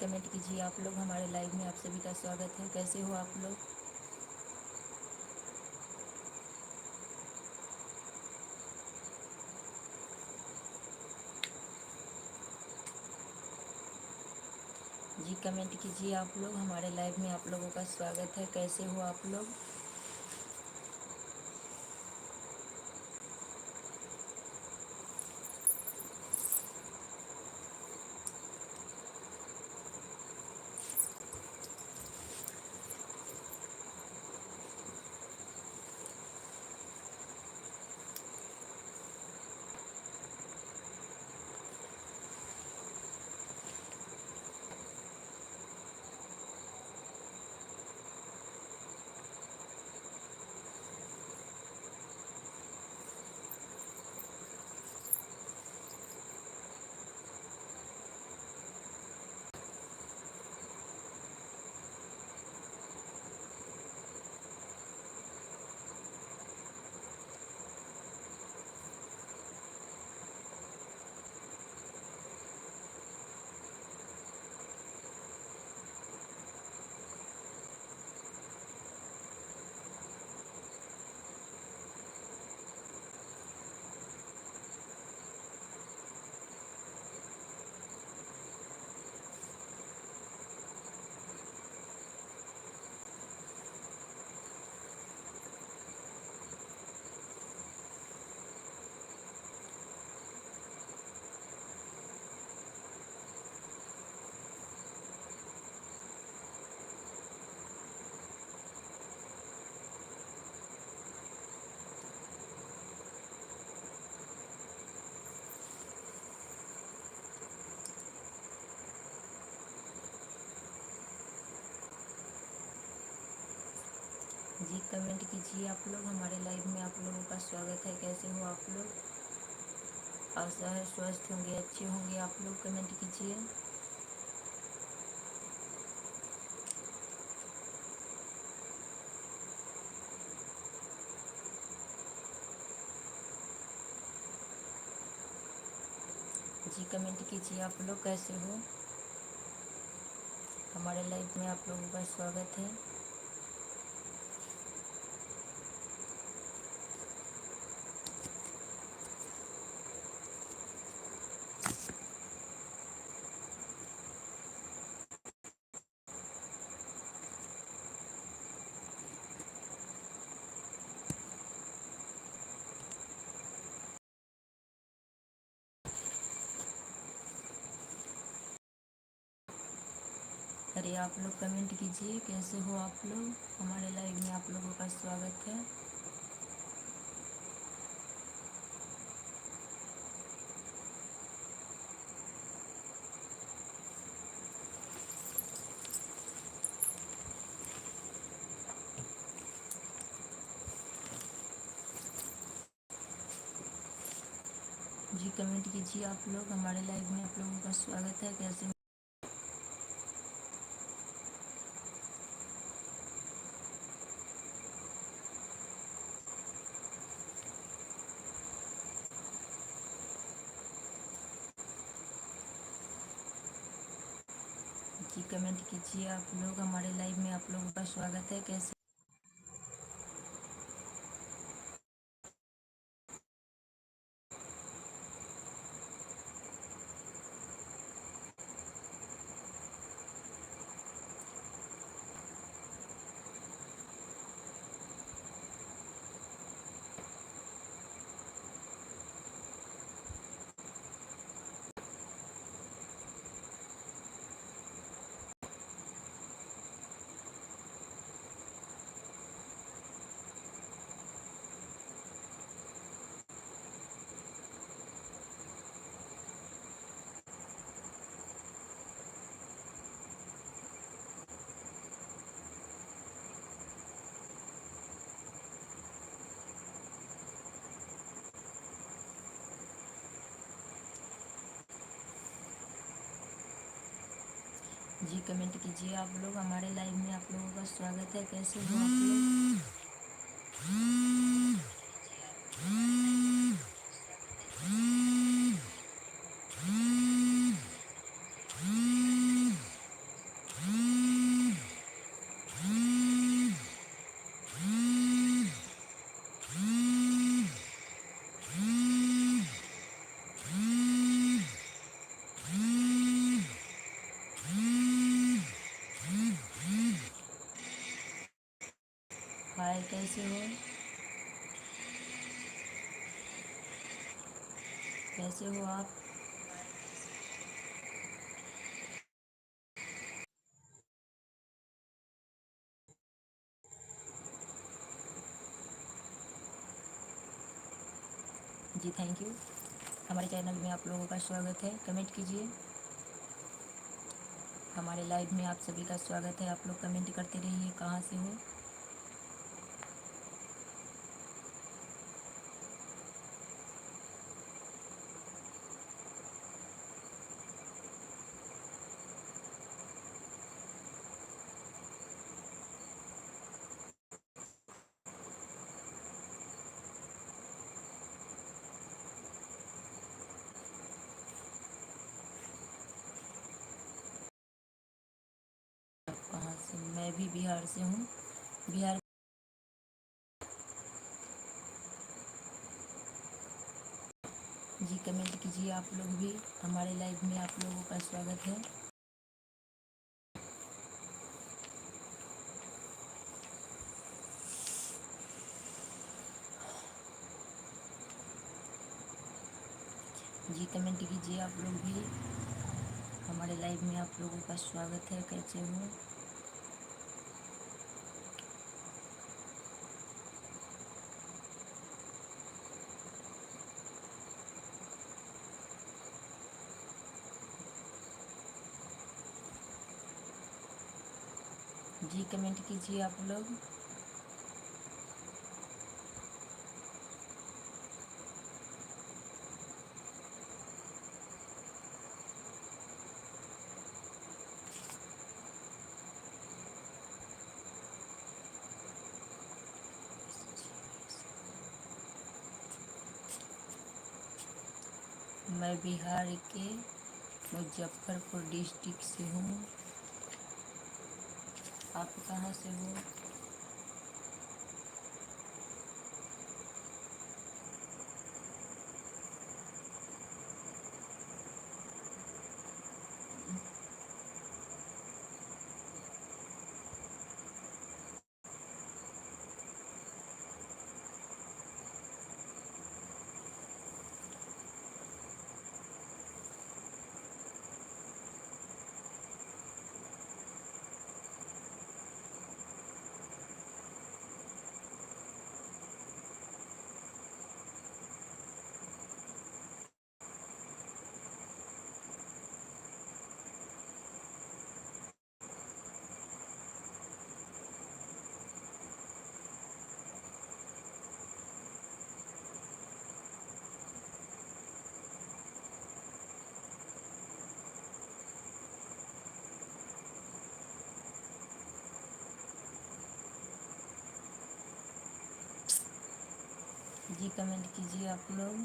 Comment कीजिए आप लोग। हमारे लाइव में आप सभी का स्वागत है। कैसे हो आप लोग? जी कमेंट कीजिए आप लोग। हमारे लाइव में आप लोगों का स्वागत है। कैसे हो आप लोग? जी कमेंट कीजिए आप लोग। हमारे लाइव में आप लोगों का स्वागत है। कैसे हो आप लोग? आशा है स्वस्थ होंगे, अच्छे होंगे आप लोग। कमेंट कीजिए। जी कमेंट कीजिए आप लोग। कैसे हो? हमारे लाइव में आप लोगों का स्वागत है। अरे आप लोग कमेंट कीजिए। कैसे हो आप लोग? हमारे लाइव में आप लोगों का स्वागत है। जी कमेंट कीजिए आप लोग। हमारे लाइव में आप लोगों का स्वागत है। कैसे हो? जी कमेंट कीजिए आप लोग। हमारे लाइव में आप लोगों का स्वागत है। कैसे? जी कमेंट कीजिए आप लोग। हमारे लाइव में आप लोगों का स्वागत है। कैसे हो आप लोग? हाय, कैसे हो? कैसे हो आप? जी थैंक यू। हमारे चैनल में आप लोगों का स्वागत है। कमेंट कीजिए। हमारे लाइव में आप सभी का स्वागत है। आप लोग कमेंट करते रहिए, कहाँ से हो। आप कहाँ से? मैं भी बिहार से हूँ। बिहार। जी कमेंट कीजिए आप लोग भी। हमारे लाइव में आप लोगों का स्वागत है। जी कमेंट कीजिए आप लोग भी। हमारे लाइव में आप लोगों का स्वागत है। कैसे हो? जी कमेंट कीजिए आप लोग। मैं बिहार के मुजफ्फरपुर डिस्ट्रिक्ट से हूँ। आप कहाँ से हो? जी कमेंट कीजिए आप लोग।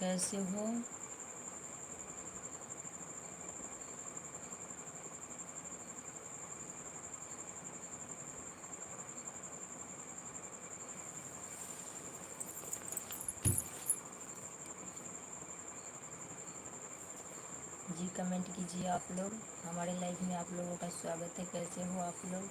कैसे हो? जी कमेंट कीजिए आप लोग। हमारे लाइव में आप लोगों का स्वागत है। कैसे हो आप लोग?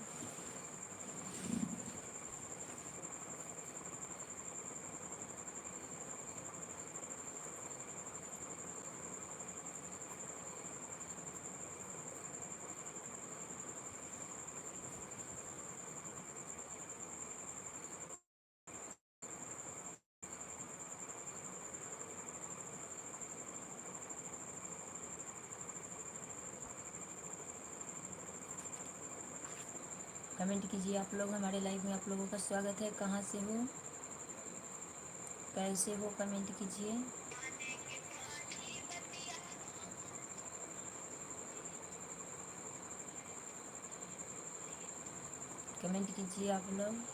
कमेंट कीजिए आप लोग। हमारे लाइव में आप लोगों का स्वागत है। कहाँ से हो? कैसे हो? कमेंट कीजिए। कमेंट कीजिए आप लोग।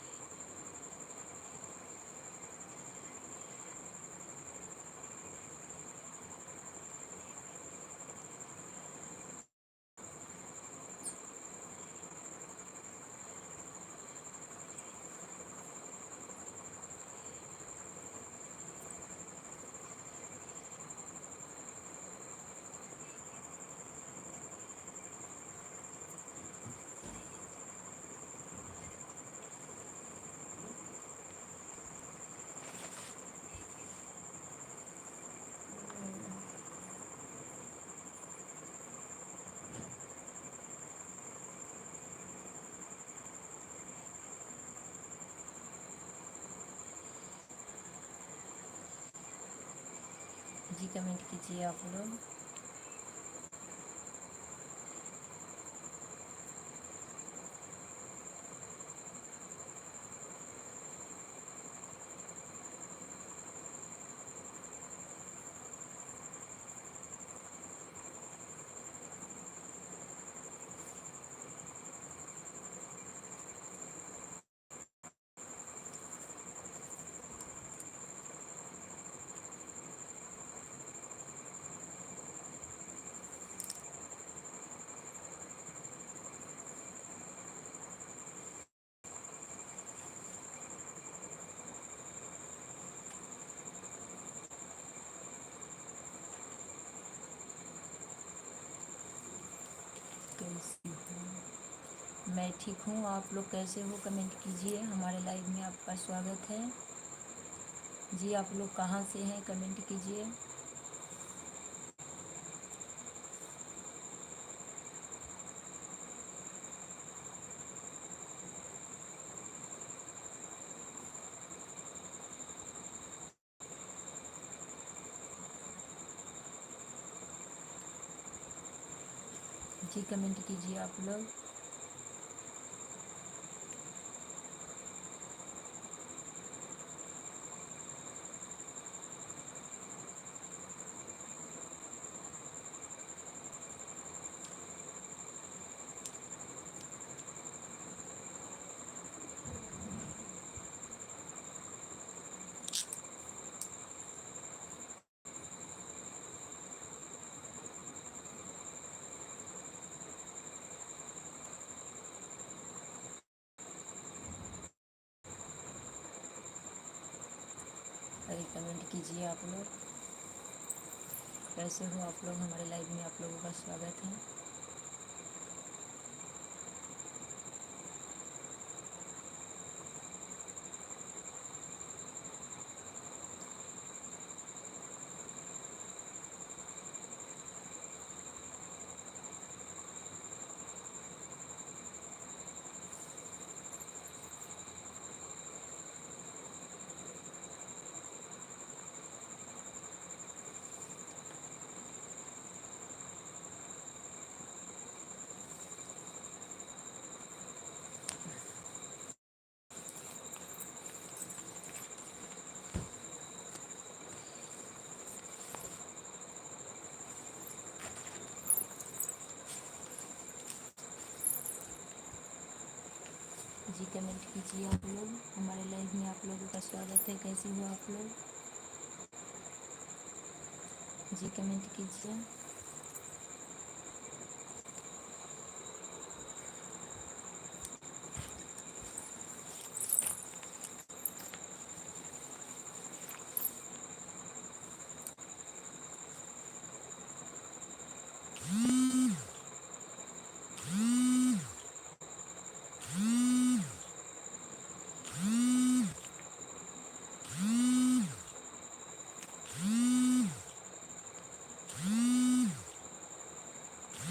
कमेंट कीजिए आप लोग। कैसे हो? मैं ठीक हूँ, आप लोग कैसे हो? कमेंट कीजिए। हमारे लाइव में आपका स्वागत है जी। आप लोग कहाँ से हैं? कमेंट कीजिए। जी कमेंट कीजिए आप लोग। अरे कमेंट कीजिए आप लोग। कैसे हो आप लोग? हमारे लाइव में आप लोगों का स्वागत है। जी कमेंट कीजिए आप लोग। हमारे लाइव में आप लोगों का स्वागत है। कैसे हो आप लोग? जी कमेंट कीजिए।